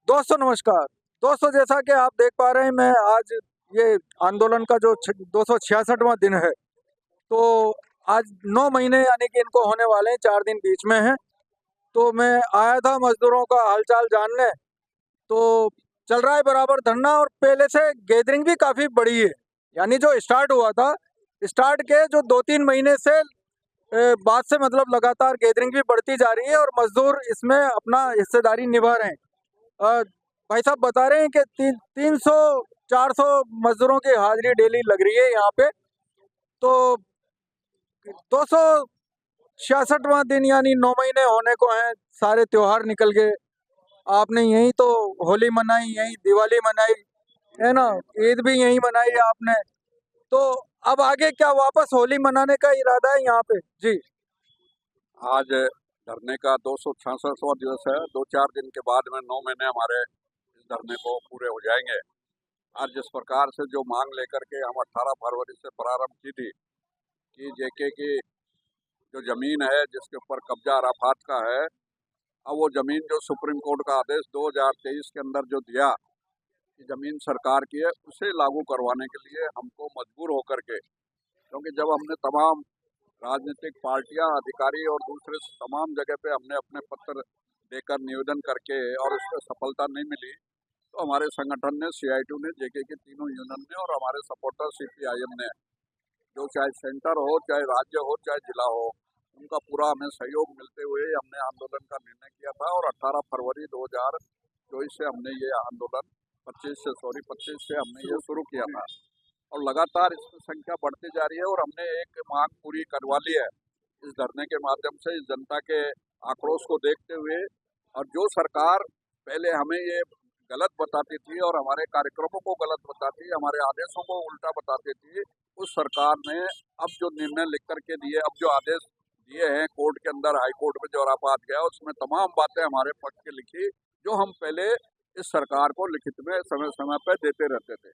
दोस्तों नमस्कार। दोस्तों जैसा कि आप देख पा रहे हैं, मैं आज ये आंदोलन का जो 266वां दिन है, तो आज 9 महीने यानी कि इनको होने वाले हैं, 4 दिन बीच में हैं। तो मैं आया था मजदूरों का हालचाल जानने। तो चल रहा है बराबर धरना, और पहले से गैदरिंग भी काफ़ी बड़ी है। यानी जो स्टार्ट हुआ था, स्टार्ट के जो 2-3 महीने से बाद से मतलब लगातार गैदरिंग भी बढ़ती जा रही है और मजदूर इसमें अपना हिस्सेदारी निभा रहे हैं। अ, भाई साहब बता रहे हैं कि 300-400 मजदूरों की हाजिरी डेली लग रही है यहाँ पे। तो 266वां दिन यानी 9 महीने होने को हैं, सारे त्योहार निकल गए। आपने यही तो होली मनाई, यही दिवाली मनाई, है ना, ईद भी यही मनाई आपने। तो अब आगे क्या वापस होली मनाने का इरादा है यहाँ पे? जी। आज धरने का 266वां दिवस है। 2-4 दिन के बाद में 9 महीने हमारे इस धरने को पूरे हो जाएंगे। आज जिस प्रकार से जो मांग लेकर के हम 18 फरवरी से प्रारंभ की थी कि जेके की जो जमीन है जिसके ऊपर कब्जा अराफात का है, अब वो जमीन जो सुप्रीम कोर्ट का आदेश 2023 के अंदर जो दिया कि जमीन सरकार की है, उसे लागू करवाने के लिए हमको मजबूर होकर के, क्योंकि जब हमने तमाम राजनीतिक पार्टियां, अधिकारी और दूसरे तमाम जगह पे हमने अपने पत्र देकर निवेदन करके और उसमें सफलता नहीं मिली, तो हमारे संगठन ने, CITU ने, जेके के तीनों यूनियन ने और हमारे सपोर्टर CPIM ने, जो चाहे सेंटर हो, चाहे राज्य हो, चाहे जिला हो, उनका पूरा हमें सहयोग मिलते हुए हमने आंदोलन का निर्णय किया था। और 18 फरवरी 2024 से हमने ये आंदोलन 25 से हमने ये शुरू किया था और लगातार इसमें संख्या बढ़ती जा रही है और हमने एक मांग पूरी करवा ली है इस धरने के माध्यम से, इस जनता के आक्रोश को देखते हुए। और जो सरकार पहले हमें ये गलत बताती थी और हमारे कार्यक्रमों को गलत बताती, हमारे आदेशों को उल्टा बताती थी, उस सरकार ने अब जो निर्णय लिख करके दिए, अब जो आदेश दिए हैं कोर्ट के अंदर, हाई कोर्ट में जो अराफात गया, उसमें तमाम बातें हमारे पक्ष की लिखी, जो हम पहले इस सरकार को लिखित में समय समय पर देते रहते थे।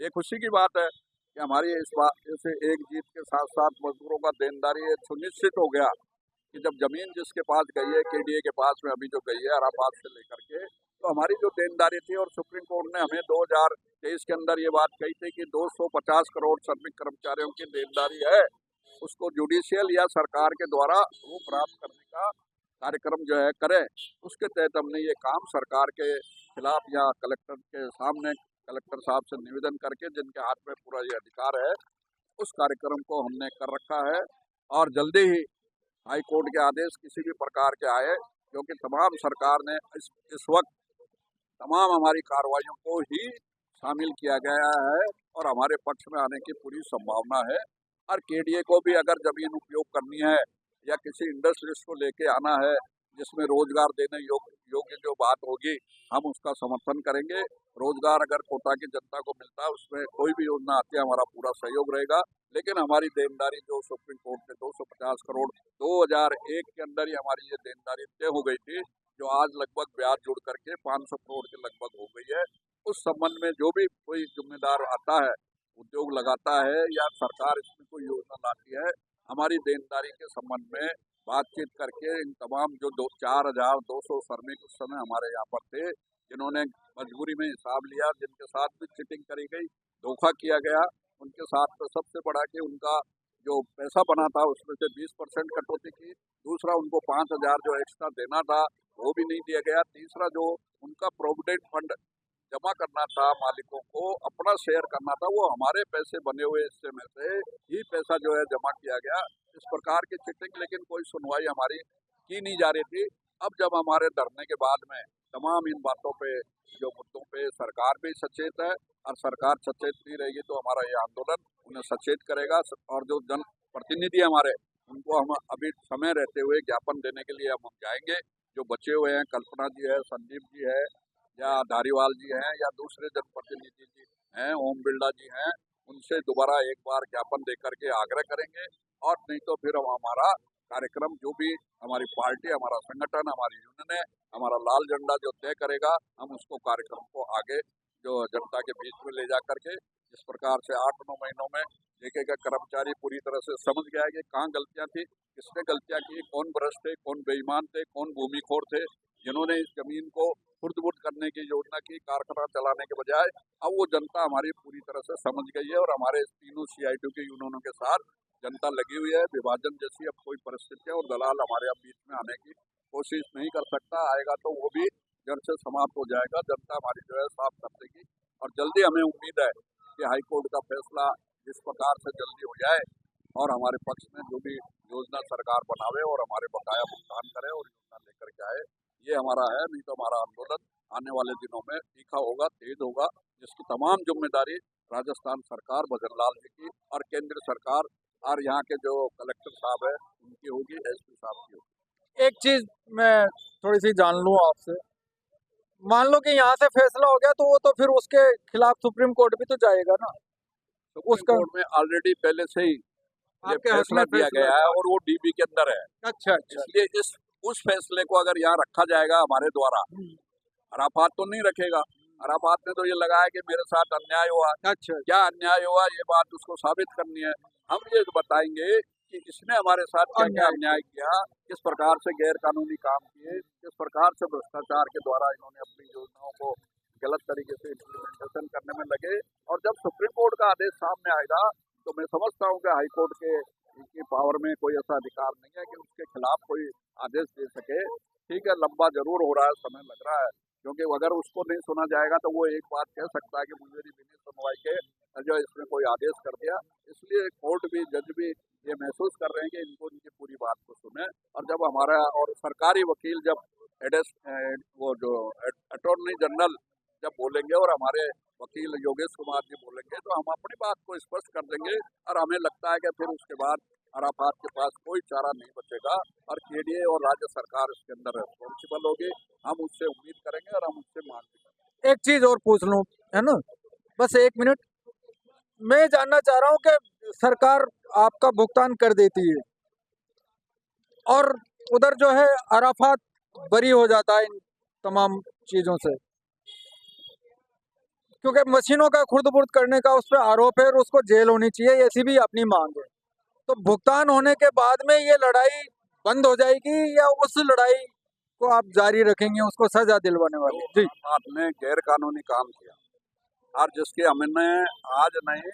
ये खुशी की बात है कि हमारी इस बात से एक जीत के साथ साथ मजदूरों का देनदारी ये सुनिश्चित हो गया कि जब जमीन जिसके पास गई है, KDA के पास में अभी जो गई है अराफात से लेकर के, तो हमारी जो देनदारी थी, और सुप्रीम कोर्ट ने हमें 2023 के अंदर ये बात कही थी कि 250 करोड़ श्रमिक कर्मचारियों की देनदारी है, उसको जुडिशियल या सरकार के द्वारा वो प्राप्त करने का कार्यक्रम जो है करें। उसके तहत हमने ये काम सरकार के खिलाफ या कलेक्टर के सामने, कलेक्टर साहब से निवेदन करके, जिनके हाथ में पूरा ये अधिकार है, उस कार्यक्रम को हमने कर रखा है। और जल्दी ही हाई कोर्ट के आदेश किसी भी प्रकार के आए, क्योंकि तमाम सरकार ने इस वक्त तमाम हमारी कार्रवाइयों को ही शामिल किया गया है और हमारे पक्ष में आने की पूरी संभावना है। और KDA को भी अगर जमीन उपयोग करनी है या किसी इंडस्ट्रीज को लेके आना है जिसमें रोजगार देने योग्य जो बात होगी, हम उसका समर्थन करेंगे। रोजगार अगर कोटा की जनता को मिलता है, उसमें कोई भी योजना आती है, हमारा पूरा सहयोग रहेगा। लेकिन हमारी देनदारी जो सुप्रीम कोर्ट ने 250 करोड़ 2001 के अंदर ही हमारी ये देनदारी तय हो गई थी, जो आज लगभग ब्याज जुड़ करके 500 करोड़ के लगभग हो गई है। उस संबंध में जो भी कोई जिम्मेदार आता है, उद्योग लगाता है या सरकार इसमें कोई योजना लाती है, हमारी देनदारी के संबंध में बातचीत करके इन तमाम जो 4,200 श्रमिक उस समय हमारे यहाँ पर थे, जिन्होंने मजबूरी में हिसाब लिया, जिनके साथ भी चीटिंग करी गई, धोखा किया गया, उनके साथ तो सबसे बड़ा कि उनका जो पैसा बना था उसमें से 20% कटौती की। दूसरा, उनको 5,000 जो एक्स्ट्रा देना था वो भी नहीं दिया गया। तीसरा, जो उनका प्रोविडेंट फंड जमा करना था, मालिकों को अपना शेयर करना था, वो हमारे पैसे बने हुए हिस्से में से ही पैसा जो है जमा किया गया। इस प्रकार की चिटिंग, लेकिन कोई सुनवाई हमारी की नहीं जा रही थी। अब जब हमारे धरने के बाद में तमाम इन बातों पे, जो मुद्दों पे सरकार भी सचेत है, और सरकार सचेत नहीं रहेगी तो हमारा ये आंदोलन उन्हें सचेत करेगा। और जो जन प्रतिनिधि हमारे, उनको हम अभी समय रहते हुए ज्ञापन देने के लिए हम जाएंगे। जो बचे हुए हैं, कल्पना जी है, संदीप जी है, या धारीवाल जी हैं, या दूसरे जनप्रतिनिधि जी हैं, ओम बिरला जी हैं, उनसे दोबारा एक बार ज्ञापन देकर के आग्रह करेंगे। और नहीं तो फिर हम हमारा कार्यक्रम, जो भी हमारी पार्टी, हमारा संगठन, हमारी यूनियन है, हमारा लाल झंडा जो तय करेगा, हम उसको कार्यक्रम को आगे जो जनता के बीच में ले जा करके, जिस प्रकार से 8-9 महीनों में जेके का कर्मचारी पूरी तरह से समझ गया है कि कहाँ गलतियां थी, किसने गलतियां की, कौन भ्रष्ट थे, कौन बेईमान थे, कौन भूमिखोर थे, जिन्होंने इस जमीन को खुर्द-बुर्द करने की योजना की, कारखाना चलाने के बजाय अब वो जनता हमारी पूरी तरह से समझ गई है और हमारे तीनों सीआईटी के यूनियनों के साथ जनता लगी हुई है। विभाजन जैसी अब कोई परिस्थिति है और दलाल हमारे अब बीच में आने की कोशिश नहीं कर सकता। आएगा तो वो भी जड़ से समाप्त हो जाएगा। जनता हमारी जो है साफ कर देगी और जल्दी हमें उम्मीद है कि हाईकोर्ट का फैसला जिस प्रकार से जल्दी हो जाए और हमारे पक्ष में जो भी योजना सरकार बनावे और हमारे बकाया भुगतान करे और योजना लेकर के आए, ये हमारा है। नहीं तो हमारा आंदोलन आने वाले दिनों में तीखा होगा, तेज होगा, जिसकी तमाम जिम्मेदारी राजस्थान सरकार भजन लाल जी की और केंद्र सरकार और यहाँ के जो कलेक्टर साहब है उनकी होगी, एसपी साहब की होगी। एक चीज मैं थोड़ी सी जान लूं आपसे, मान लो कि यहाँ से फैसला हो गया तो वो तो फिर उसके खिलाफ सुप्रीम कोर्ट भी तो जाएगा ना। सुप्रीम कोर्ट में ऑलरेडी पहले से ही ये आपके हक फैसला में दिया गया है और वो डीबी के अंदर है। अच्छा अच्छा। इसलिए उस फैसले को अगर यहाँ रखा जाएगा हमारे द्वारा, अराफात तो नहीं रखेगा। अराफात ने तो ये लगाया कि मेरे साथ अन्याय हुआ। अच्छा क्या अन्याय हुआ ये बात उसको साबित करनी है। हम ये बताएंगे कि इसने हमारे साथ क्या क्या अन्याय किया, किस प्रकार से गैर कानूनी काम किए, किस प्रकार से भ्रष्टाचार के द्वारा इन्होंने अपनी योजनाओं को गलत तरीके से इम्प्लीमेंटेशन करने में लगे। और जब सुप्रीम कोर्ट का आदेश सामने आएगा तो मैं समझता हूँ कि हाईकोर्ट के पावर में कोई ऐसा अधिकार नहीं है कि उसके खिलाफ कोई आदेश दे सके। ठीक है, लंबा जरूर हो रहा है, समय लग रहा है, क्योंकि अगर उसको नहीं सुना जाएगा तो वो एक बात कह सकता है कि मुझे बिना सुनवाई के जो इसने कोई आदेश कर दिया। इसलिए कोर्ट भी, जज भी ये महसूस कर रहे हैं कि इनको इनकी पूरी बात को सुने। और जब हमारा और सरकारी वकील जब वो जो अटॉर्नी जनरल जब बोलेंगे और हमारे वकील योगेश कुमार जी बोलेंगे तो हम अपनी बात को स्पष्ट कर देंगे। और हमें लगता है कि फिर उसके बाद अराफात के पास कोई चारा नहीं बचेगा और केडीए और राज्य सरकार इसके अंदर रिस्पॉन्सिबल होगी। हम उससे उम्मीद करेंगे और हम उससे मांग भी करेंगे। एक चीज और पूछ लूं, है ना, बस एक मिनट। मैं जानना चाह रहा हूं कि सरकार आपका भुगतान कर देती है और उधर जो है अराफात बरी हो जाता है इन तमाम चीजों से, क्योंकि मशीनों का खुर्द-बुर्द करने का उस पर आरोप है और उसको जेल होनी चाहिए, ऐसी भी अपनी मांग है। तो भुगतान होने के बाद में ये लड़ाई बंद हो जाएगी या उस लड़ाई को आप जारी रखेंगे, उसको सजा दिलवाने वाले? जी, आपने गैर कानूनी काम किया और जिसके हमने आज नहीं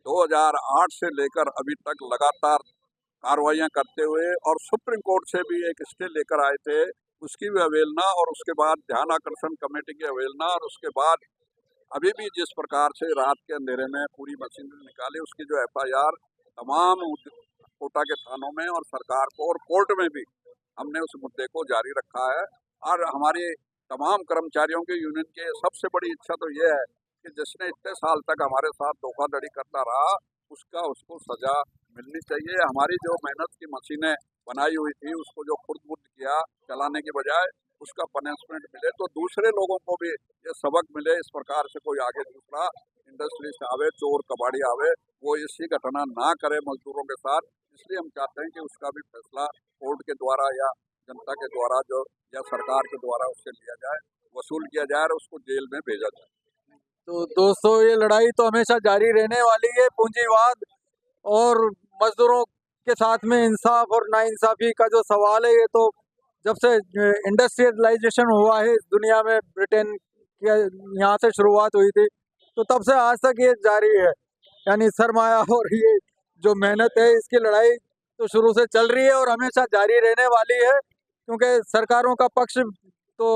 2008 से लेकर अभी तक लगातार कार्रवाइयां करते हुए और सुप्रीम कोर्ट से भी एक स्टे लेकर आए थे, उसकी भी अवहेलना और उसके बाद ध्यान आकर्षण कमेटी की अवहेलना और उसके बाद अभी भी जिस प्रकार से रात के अंधेरे में पूरी मशीनरी निकाली, उसकी जो एफआईआर तमाम कोटा के थानों में और सरकार को और कोर्ट में भी हमने उस मुद्दे को जारी रखा है। और हमारे तमाम कर्मचारियों के यूनियन की सबसे बड़ी इच्छा तो ये है कि जिसने इतने साल तक हमारे साथ धोखाधड़ी करता रहा उसको सजा मिलनी चाहिए। हमारी जो मेहनत की मशीनें बनाई हुई थी उसको जो खुर्द-बुर्द किया चलाने के बजाय, उसका पनिशमेंट मिले तो दूसरे लोगों को भी ये सबक मिले। इस प्रकार से कोई आगे दूसरा इंडस्ट्रियलिस्ट आवे, चोर कबाड़ी आवे, वो ऐसी घटना ना करे मजदूरों के साथ। इसलिए हम चाहते हैं कि उसका भी फैसला कोर्ट के द्वारा या जनता के द्वारा जो या सरकार के द्वारा उससे लिया जाए, वसूल किया जाए और उसको जेल में भेजा जाए। तो दोस्तों ये लड़ाई तो हमेशा जारी रहने वाली है। पूंजीवाद और मजदूरों के साथ में इंसाफ और नाइंसाफी का जो सवाल है, ये तो जब से इंडस्ट्रियलाइजेशन हुआ है इस दुनिया में, ब्रिटेन के यहाँ से शुरुआत हुई थी, तो तब से आज तक ये जारी है। यानी सरमाया और ये जो मेहनत है, इसकी लड़ाई तो शुरू से चल रही है और हमेशा जारी रहने वाली है, क्योंकि सरकारों का पक्ष तो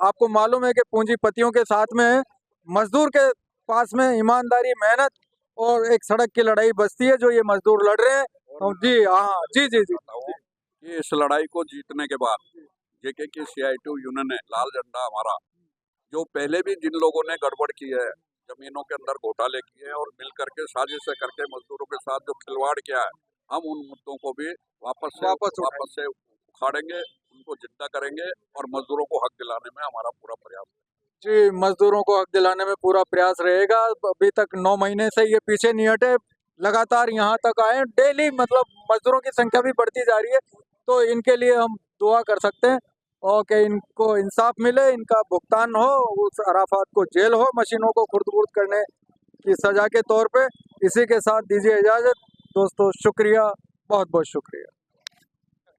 आपको मालूम है कि पूंजीपतियों के साथ में है। मजदूर के पास में ईमानदारी, मेहनत और एक सड़क की लड़ाई बचती है जो ये मजदूर लड़ रहे हैं। जी हाँ, जी जी जी। कि इस लड़ाई को जीतने के बाद जेके की सीआईटी यूनियन है, लाल झंडा हमारा, जो पहले भी जिन लोगों ने गड़बड़ की है, जमीनों के अंदर घोटाले किए हैं और मिल करके साजिशें करके मजदूरों के साथ जो खिलवाड़ किया है, हम उन मुद्दों को भी वापस से उखाड़ेंगे, उनको जिंदा करेंगे और मजदूरों को हक दिलाने में हमारा पूरा प्रयास है। जी, मजदूरों को हक दिलाने में पूरा प्रयास रहेगा। अभी तक 9 महीने से ये पीछे नहीं हटे, लगातार यहाँ तक आए। डेली मतलब मजदूरों की संख्या भी बढ़ती जा रही है, तो इनके लिए हम दुआ कर सकते हैं और कि इनको इंसाफ मिले, इनका भुगतान हो, उस अराफात को जेल हो मशीनों को खुर्द-बुर्द करने की सजा के तौर पे। इसी के साथ दीजिए इजाज़त दोस्तों, शुक्रिया, बहुत बहुत शुक्रिया।